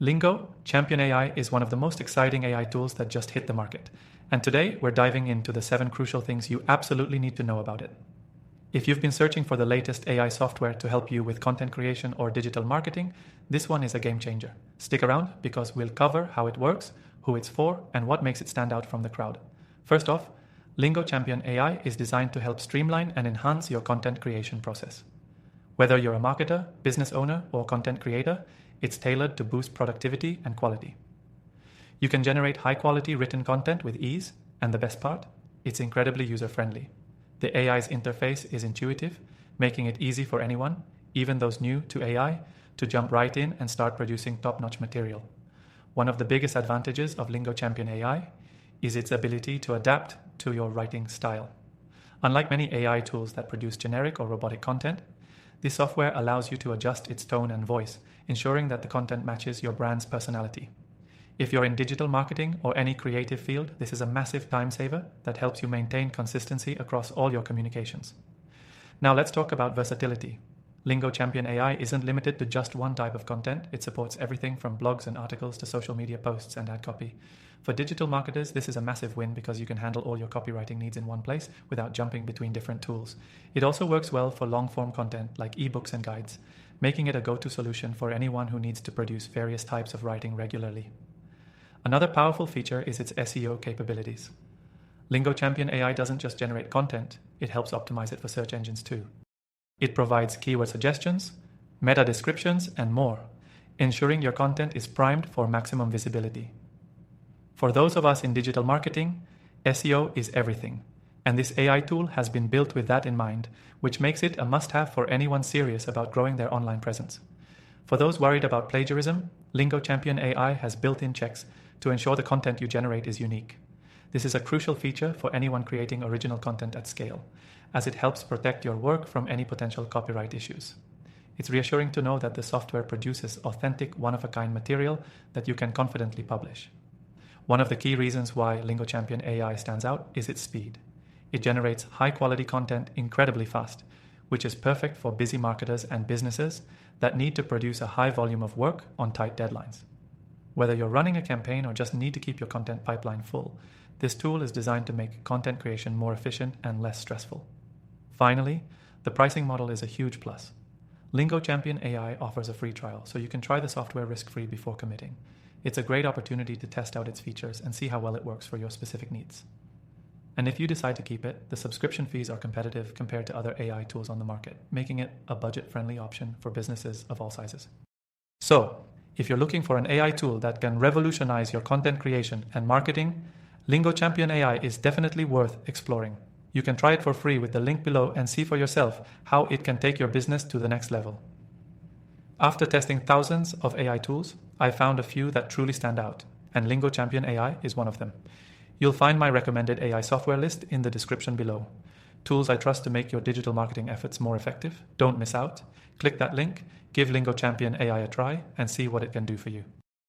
Lingo, Champion AI, is one of the most exciting AI tools that just hit the market. And today, we're diving into the 7 crucial things you absolutely need to know about it. If you've been searching for the latest AI software to help you with content creation or digital marketing, this one is a game changer. Stick around because we'll cover how it works, who it's for, and what makes it stand out from the crowd. First off, Lingo Champion AI is designed to help streamline and enhance your content creation process. Whether you're a marketer, business owner, or content creator, it's tailored to boost productivity and quality. You can generate high-quality written content with ease, and the best part, it's incredibly user-friendly. The AI's interface is intuitive, making it easy for anyone, even those new to AI, to jump right in and start producing top-notch material. One of the biggest advantages of Lingo Champion AI is its ability to adapt to your writing style. Unlike many AI tools that produce generic or robotic content, this software allows you to adjust its tone and voice, ensuring that the content matches your brand's personality. If you're in digital marketing or any creative field, this is a massive time saver that helps you maintain consistency across all your communications. Now let's talk about versatility. Lingo Champion AI isn't limited to just one type of content. It supports everything from blogs and articles to social media posts and ad copy. For digital marketers, this is a massive win because you can handle all your copywriting needs in one place without jumping between different tools. It also works well for long-form content like ebooks and guides, making it a go-to solution for anyone who needs to produce various types of writing regularly. Another powerful feature is its SEO capabilities. Lingo Champion AI doesn't just generate content, it helps optimize it for search engines too. It provides keyword suggestions, meta descriptions, and more, ensuring your content is primed for maximum visibility. For those of us in digital marketing, SEO is everything, and this AI tool has been built with that in mind, which makes it a must-have for anyone serious about growing their online presence. For those worried about plagiarism, Lingo Champion AI has built-in checks to ensure the content you generate is unique. This is a crucial feature for anyone creating original content at scale, as it helps protect your work from any potential copyright issues. It's reassuring to know that the software produces authentic, one-of-a-kind material that you can confidently publish. One of the key reasons why Lingo Champion AI stands out is its speed. It generates high-quality content incredibly fast, which is perfect for busy marketers and businesses that need to produce a high volume of work on tight deadlines. Whether you're running a campaign or just need to keep your content pipeline full, this tool is designed to make content creation more efficient and less stressful. Finally, the pricing model is a huge plus. Lingo Champion AI offers a free trial, so you can try the software risk-free before committing. It's a great opportunity to test out its features and see how well it works for your specific needs. And if you decide to keep it, the subscription fees are competitive compared to other AI tools on the market, making it a budget-friendly option for businesses of all sizes. So, if you're looking for an AI tool that can revolutionize your content creation and marketing, Lingo Champion AI is definitely worth exploring. You can try it for free with the link below and see for yourself how it can take your business to the next level. After testing thousands of AI tools, I found a few that truly stand out, and Lingo Champion AI is one of them. You'll find my recommended AI software list in the description below. Tools I trust to make your digital marketing efforts more effective. Don't miss out. Click that link, give Lingo Champion AI a try, and see what it can do for you.